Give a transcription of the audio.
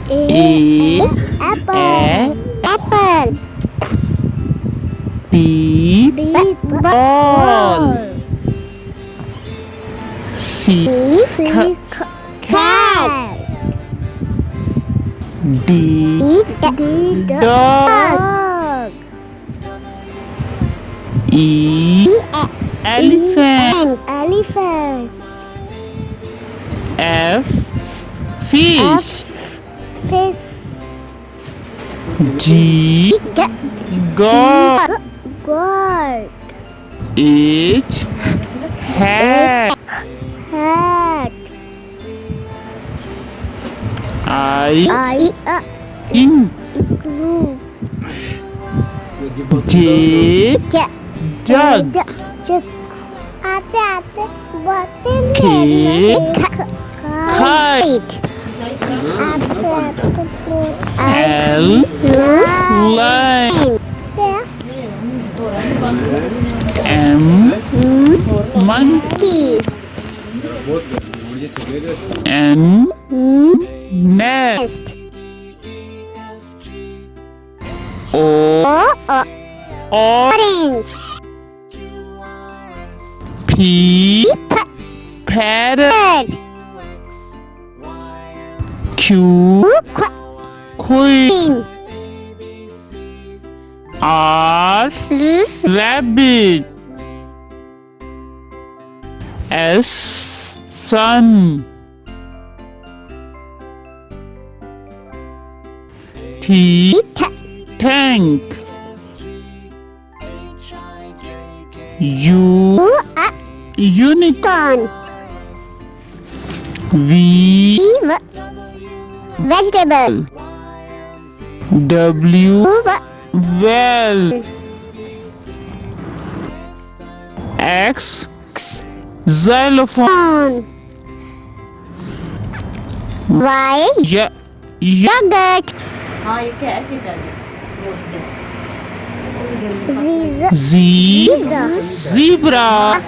A. Apple. Apple. B. Ball. C. Cat. D. Dog. Dog. E. Elephant. Elephant. F. Fish. Fish. G. Goat. Goat. H. Hat. Hat. I. Igloo. J. Jug. Jug. K. Kite. L. Lion. M. Monkey. N. Nest. O. Orange. P. Parrot. Q. Queen. R. Rabbit. S. Sun. T. Tank. U. Unicorn. V. Vegetable. W. Well. X. Xylophone. Y. Yogurt. Z. Zebra.